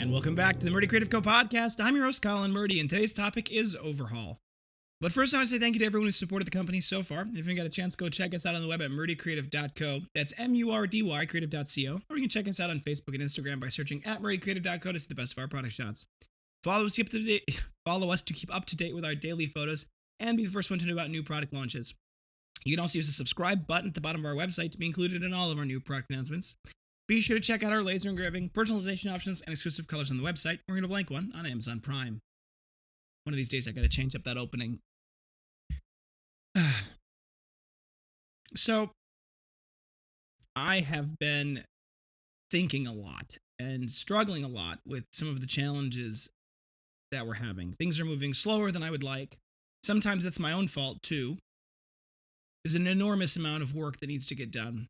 And welcome back to the Murdy Creative Co podcast. I'm your host, Colin Murdy, and today's topic is Overhaul. But first, I want to say thank you to everyone who's supported the company so far. If you haven't got a chance, go check us out on the web at murdycreative.co. That's M-U-R-D-Y, creative.co. Or you can check us out on Facebook and Instagram by searching at murdycreative.co to see the best of our product shots. Follow us to keep up to date with our daily photos and be the first one to know about new product launches. You can also use the subscribe button at the bottom of our website to be included in all of our new product announcements. Be sure to check out our laser engraving, personalization options, and exclusive colors on the website. We're going to blank one on Amazon Prime. One of these days, I got to change up that opening. So, I have been thinking a lot and struggling a lot with some of the challenges that we're having. Things are moving slower than I would like. Sometimes that's my own fault, too. There's an enormous amount of work that needs to get done,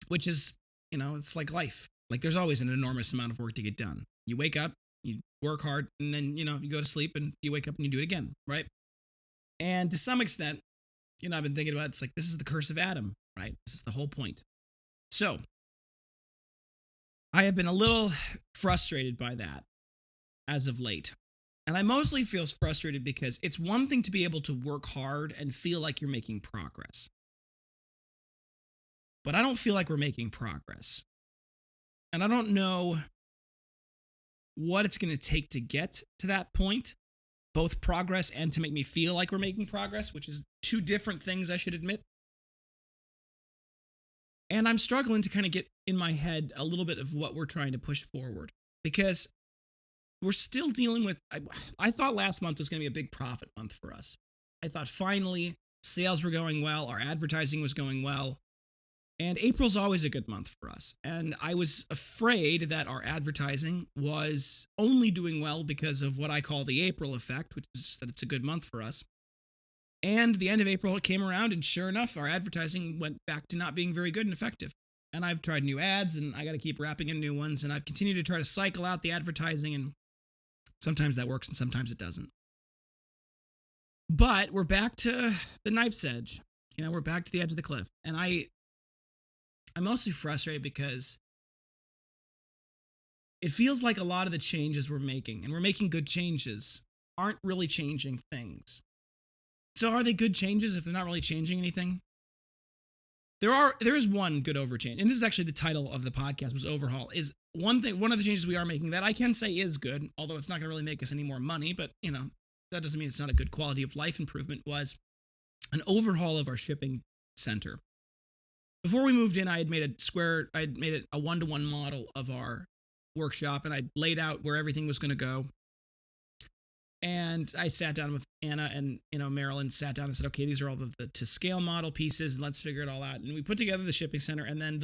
which is, it's like life. Like, there's always an enormous amount of work to get done. You wake up, you work hard, and then, you go to sleep, and you wake up and you do it again, right? And to some extent, I've been thinking about, it's like, this is the curse of Adam, right? This is the whole point. So, I have been a little frustrated by that as of late. And I mostly feel frustrated because it's one thing to be able to work hard and feel like you're making progress. But I don't feel like we're making progress. And I don't know what it's going to take to get to that point, both progress and to make me feel like we're making progress, which is two different things, I should admit. And I'm struggling to kind of get in my head a little bit of what we're trying to push forward, because we're still dealing with, I thought last month was going to be a big profit month for us. I thought finally sales were going well, our advertising was going well, and April's always a good month for us. And I was afraid that our advertising was only doing well because of what I call the April effect, which is that it's a good month for us. And the end of April came around, and sure enough, our advertising went back to not being very good and effective. And I've tried new ads, and I got to keep wrapping in new ones, and I've continued to try to cycle out the advertising, and sometimes that works and sometimes it doesn't. But we're back to the knife's edge. We're back to the edge of the cliff. And I'm mostly frustrated because it feels like a lot of the changes we're making, and we're making good changes, aren't really changing things. So are they good changes if they're not really changing anything? There is one good overchange, and this is actually the title of the podcast, was Overhaul, is one of the changes we are making that I can say is good, although it's not going to really make us any more money, but, that doesn't mean it's not a good quality of life improvement, was an overhaul of our shipping center. Before we moved in, I had made it a one-to-one model of our workshop, and I laid out where everything was going to go. And I sat down with Anna and, Marilyn sat down and said, okay, these are all the to scale model pieces, and let's figure it all out. And we put together the shipping center, and then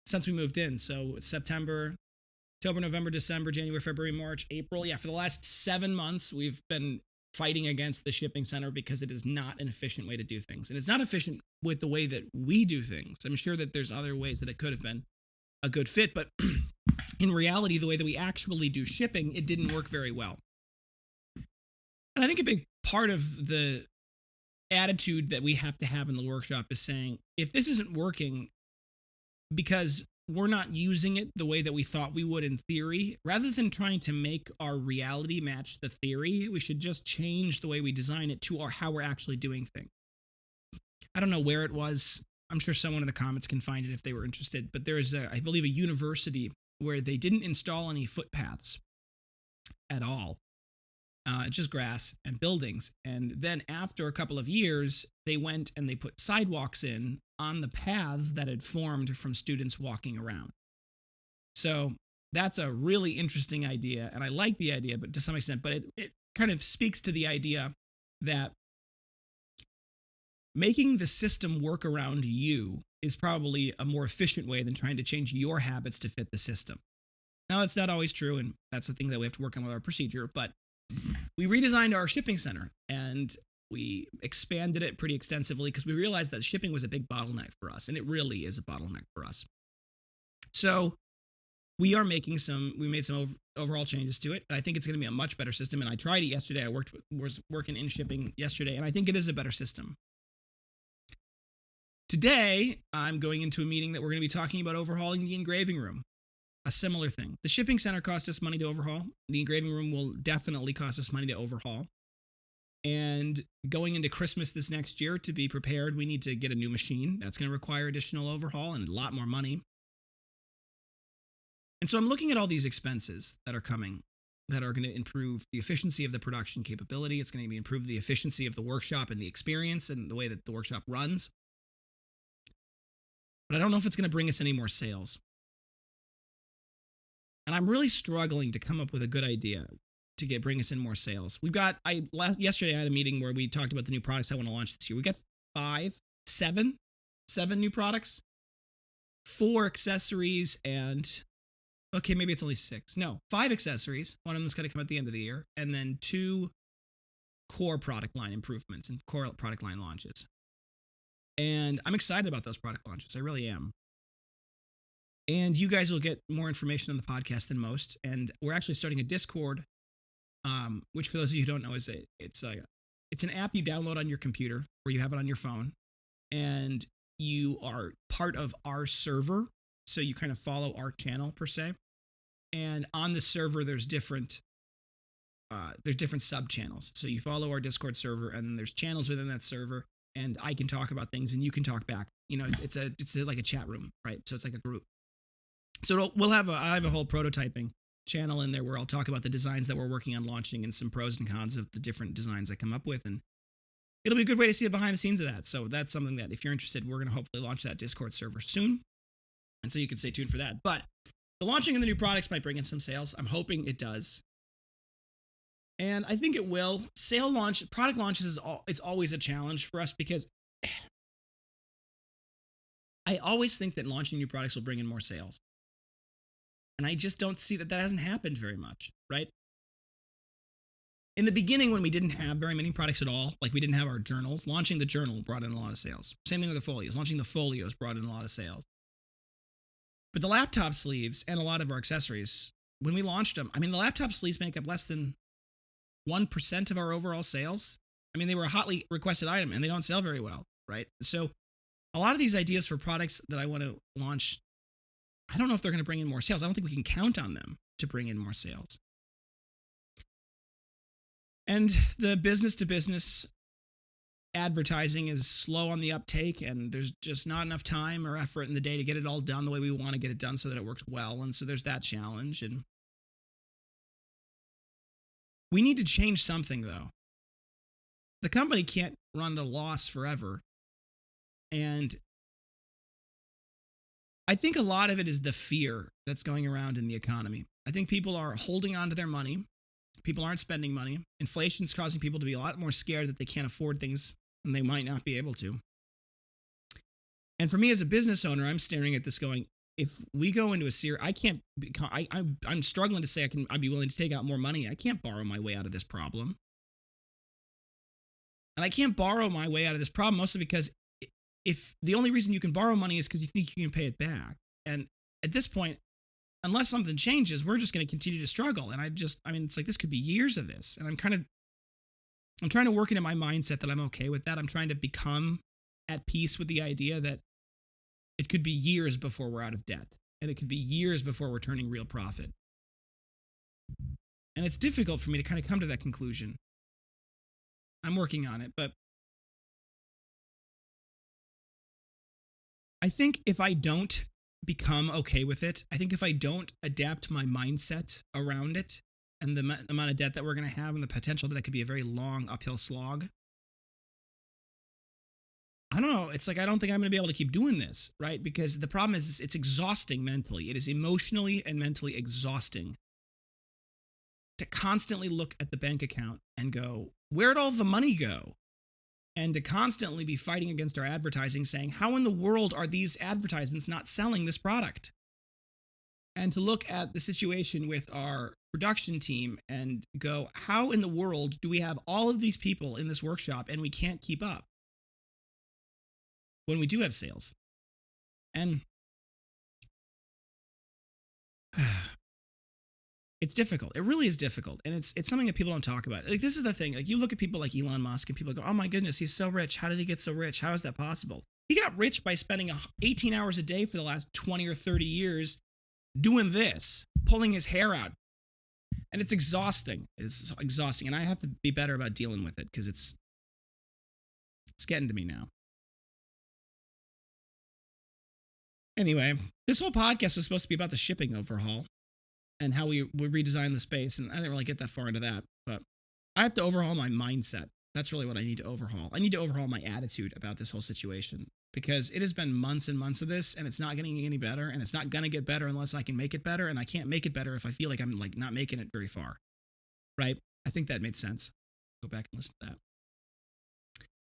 since we moved in, so September, October, November, December, January, February, March, April, for the last 7 months, we've been fighting against the shipping center because it is not an efficient way to do things. And it's not efficient with the way that we do things. I'm sure that there's other ways that it could have been a good fit, but in reality, the way that we actually do shipping, it didn't work very well. And I think a big part of the attitude that we have to have in the workshop is saying, if this isn't working because we're not using it the way that we thought we would in theory, rather than trying to make our reality match the theory, we should just change the way we design it to how we're actually doing things. I don't know where it was. I'm sure someone in the comments can find it if they were interested, but there is, I believe, a university where they didn't install any footpaths at all, just grass and buildings. And then after a couple of years, they went and they put sidewalks in on the paths that had formed from students walking around. So that's a really interesting idea, and I like the idea, but to some extent, but it kind of speaks to the idea that making the system work around you is probably a more efficient way than trying to change your habits to fit the system. Now, that's not always true, and that's the thing that we have to work on with our procedure, but we redesigned our shipping center, and we expanded it pretty extensively because we realized that shipping was a big bottleneck for us, and it really is a bottleneck for us. So we made some overall changes to it, and I think it's going to be a much better system, and I tried it yesterday. I was working in shipping yesterday, and I think it is a better system. Today, I'm going into a meeting that we're going to be talking about overhauling the engraving room. a similar thing. The shipping center cost us money to overhaul. The engraving room will definitely cost us money to overhaul. And going into Christmas this next year, to be prepared, we need to get a new machine. That's going to require additional overhaul and a lot more money. And so I'm looking at all these expenses that are coming that are going to improve the efficiency of the production capability. It's going to improve the efficiency of the workshop and the experience and the way that the workshop runs. But I don't know if it's going to bring us any more sales. And I'm really struggling to come up with a good idea to bring us in more sales. Yesterday I had a meeting where we talked about the new products I want to launch this year. We got seven new products, 4 accessories, and okay, maybe it's only 6. No, 5 accessories. One of them is going to come at the end of the year, and then 2 core product line improvements and core product line launches. And I'm excited about those product launches. I really am. And you guys will get more information on the podcast than most. And we're actually starting a Discord, which for those of you who don't know, it's an app you download on your computer or you have it on your phone, and you are part of our server. So you kind of follow our channel per se. And on the server, there's different sub channels. So you follow our Discord server, and then there's channels within that server. And I can talk about things, and you can talk back. You know, it's like a chat room, right? So it's like a group. So I have a whole prototyping channel in there where I'll talk about the designs that we're working on launching and some pros and cons of the different designs I come up with. And it'll be a good way to see the behind the scenes of that. So that's something that if you're interested, we're going to hopefully launch that Discord server soon. And so you can stay tuned for that. But the launching of the new products might bring in some sales. I'm hoping it does. And I think it will. Product launches it's always a challenge for us because I always think that launching new products will bring in more sales. And I just don't see that hasn't happened very much, right? In the beginning, when we didn't have very many products at all, like we didn't have our journals, launching the journal brought in a lot of sales. Same thing with the folios. Launching the folios brought in a lot of sales. But the laptop sleeves and a lot of our accessories, when we launched them, the laptop sleeves make up less than 1% of our overall sales. They were a hotly requested item and they don't sell very well, right? So a lot of these ideas for products that I want to launch, I don't know if they're going to bring in more sales. I don't think we can count on them to bring in more sales. And the business-to-business advertising is slow on the uptake, and there's just not enough time or effort in the day to get it all done the way we want to get it done so that it works well. And so there's that challenge. And we need to change something, though. The company can't run at a loss forever. And I think a lot of it is the fear that's going around in the economy. I think people are holding on to their money. People aren't spending money. Inflation's causing people to be a lot more scared that they can't afford things and they might not be able to. And for me as a business owner, I'm staring at this going, if we go into a series, I'm struggling to say I'd be willing to take out more money. I can't borrow my way out of this problem. And I can't borrow my way out of this problem mostly because if the only reason you can borrow money is because you think you can pay it back. And at this point, unless something changes, we're just going to continue to struggle. And it's like this could be years of this. And I'm trying to work into my mindset that I'm okay with that. I'm trying to become at peace with the idea that it could be years before we're out of debt. And it could be years before we're turning real profit. And it's difficult for me to kind of come to that conclusion. I'm working on it, but I think if I don't become okay with it, I think if I don't adapt my mindset around it and the amount of debt that we're going to have and the potential that it could be a very long uphill slog, I don't know. It's like I don't think I'm going to be able to keep doing this, right? Because the problem is it's exhausting mentally. It is emotionally and mentally exhausting to constantly look at the bank account and go, where'd all the money go? And to constantly be fighting against our advertising saying, how in the world are these advertisements not selling this product? And to look at the situation with our production team and go, how in the world do we have all of these people in this workshop and we can't keep up when we do have sales? And it's difficult. It really is difficult. And it's something that people don't talk about. Like, this is the thing. Like, you look at people like Elon Musk and people go, oh my goodness, he's so rich. How did he get so rich? How is that possible? He got rich by spending 18 hours a day for the last 20 or 30 years doing this, pulling his hair out. And it's exhausting. It's exhausting. And I have to be better about dealing with it because it's getting to me now. Anyway, this whole podcast was supposed to be about the shipping overhaul and how we redesign the space. And I didn't really get that far into that. But I have to overhaul my mindset. That's really what I need to overhaul. I need to overhaul my attitude about this whole situation because it has been months and months of this and it's not getting any better and it's not going to get better unless I can make it better. And I can't make it better if I feel like I'm like not making it very far. Right? I think that made sense. Go back and listen to that.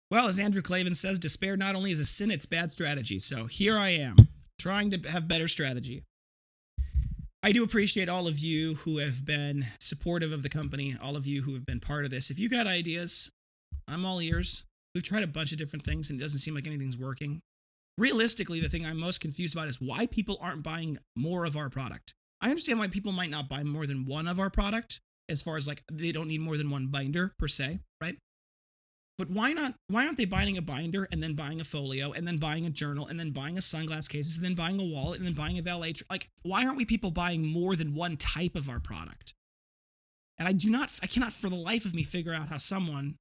Well, as Andrew Clavin says, despair not only is a sin, it's bad strategy. So here I am trying to have better strategy. I do appreciate all of you who have been supportive of the company, all of you who have been part of this. If you got ideas, I'm all ears. We've tried a bunch of different things and it doesn't seem like anything's working. Realistically, the thing I'm most confused about is why people aren't buying more of our product. I understand why people might not buy more than one of our product, as far as like they don't need more than one binder per se, right? But why aren't they buying a binder and then buying a folio and then buying a journal and then buying a sunglass cases and then buying a wallet and then buying a valet? Like, why aren't we people buying more than one type of our product? And I cannot for the life of me figure out how someone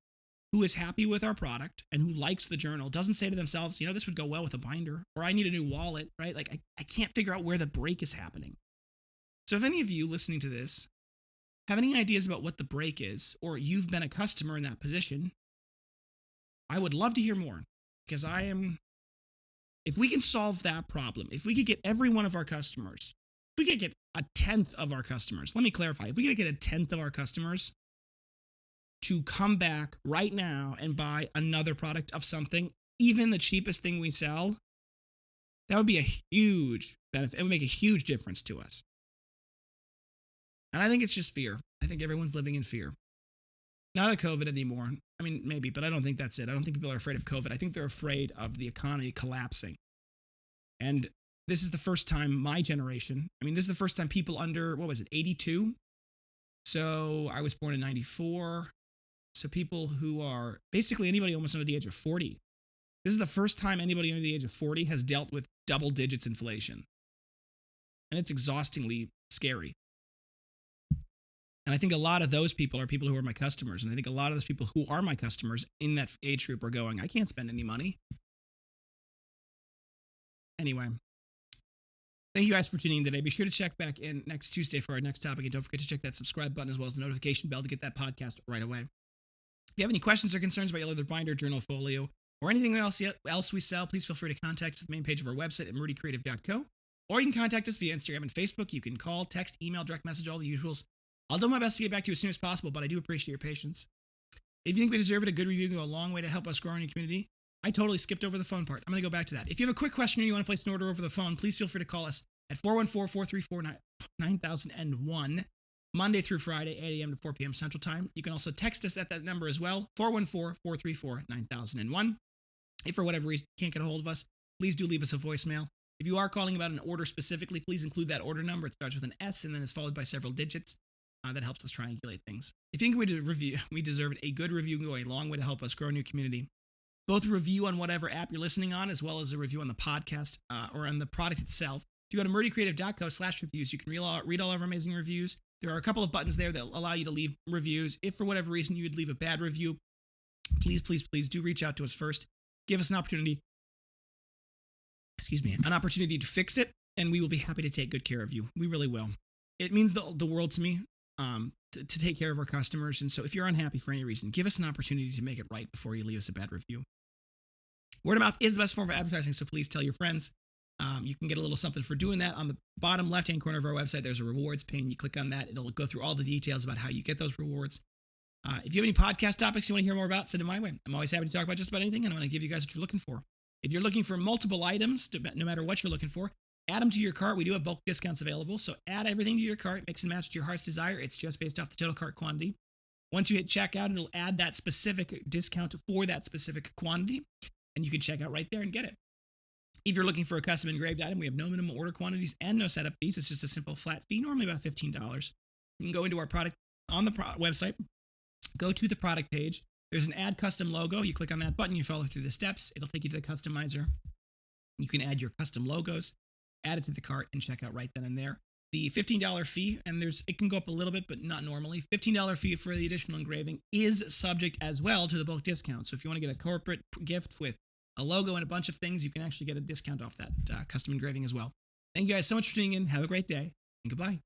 who is happy with our product and who likes the journal doesn't say to themselves, this would go well with a binder, or I need a new wallet, right? Like, I can't figure out where the break is happening. So if any of you listening to this have any ideas about what the break is, or you've been a customer in that position, I would love to hear more, because if we can solve that problem, if we could get every one of our customers, if we could get a 10th of our customers, let me clarify, if we could get a 10th of our customers to come back right now and buy another product of something, even the cheapest thing we sell, that would be a huge benefit. It would make a huge difference to us. And I think it's just fear. I think everyone's living in fear. Not of COVID anymore. I mean, maybe, but I don't think that's it. I don't think people are afraid of COVID. I think they're afraid of the economy collapsing. And this is the first time my generation, this is the first time people under, 82? So I was born in 94. So people who are basically anybody almost under the age of 40. This is the first time anybody under the age of 40 has dealt with double digits inflation. And it's exhaustingly scary. And I think a lot of those people are people who are my customers. And I think a lot of those people who are my customers in that age group are going, I can't spend any money. Anyway, thank you guys for tuning in today. Be sure to check back in next Tuesday for our next topic. And don't forget to check that subscribe button as well as the notification bell to get that podcast right away. If you have any questions or concerns about your leather binder, journal, folio, or anything else we sell, please feel free to contact us at the main page of our website at Murdy Creative Co. Or you can contact us via Instagram and Facebook. You can call, text, email, direct message, all the usuals. I'll do my best to get back to you as soon as possible, but I do appreciate your patience. If you think we deserve it, a good review can go a long way to help us grow in your community. I totally skipped over the phone part. I'm going to go back to that. If you have a quick question or you want to place an order over the phone, please feel free to call us at 414-434-9001, Monday through Friday, 8 a.m. to 4 p.m. Central Time. You can also text us at that number as well, 414-434-9001. If for whatever reason you can't get a hold of us, please do leave us a voicemail. If you are calling about an order specifically, please include that order number. It starts with an S and then is followed by several digits. That helps us triangulate things. If you think we deserve it, a good review can go a long way to help us grow in your community. Both a review on whatever app you're listening on, as well as a review on the podcast or on the product itself. If you go to murdycreative.co/reviews, you can read all of our amazing reviews. There are a couple of buttons there that allow you to leave reviews. If for whatever reason you would leave a bad review, please do reach out to us first. Give us an opportunity to fix it, and we will be happy to take good care of you. We really will. It means the world to me to take care of our customers. And so if you're unhappy for any reason, give us an opportunity to make it right before you leave us a bad review. Word of mouth is the best form of advertising, so please tell your friends. You can get a little something for doing that. On the bottom left-hand corner of our website, there's a rewards pane. You click on that. It'll go through all the details about how you get those rewards. If you have any podcast topics you want to hear more about, send them my way. I'm always happy to talk about just about anything, and I'm going to give you guys what you're looking for. If you're looking for multiple items, no matter what you're looking for, add them to your cart. We do have bulk discounts available, so add everything to your cart, mix and match to your heart's desire. It's just based off the total cart quantity. Once you hit checkout, it'll add that specific discount for that specific quantity, and you can check out right there and get it. If you're looking for a custom engraved item, we have no minimum order quantities and no setup fees. It's just a simple flat fee, normally about $15. You can go into our product on the website, go to the product page. There's an add custom logo. You click on that button, you follow through the steps. It'll take you to the customizer. You can add your custom logos, add it to the cart, and check out right then and there. The $15 fee, and it can go up a little bit, but not normally. $15 fee for the additional engraving is subject as well to the bulk discount. So if you want to get a corporate gift with a logo and a bunch of things, you can actually get a discount off that custom engraving as well. Thank you guys so much for tuning in. Have a great day, and goodbye.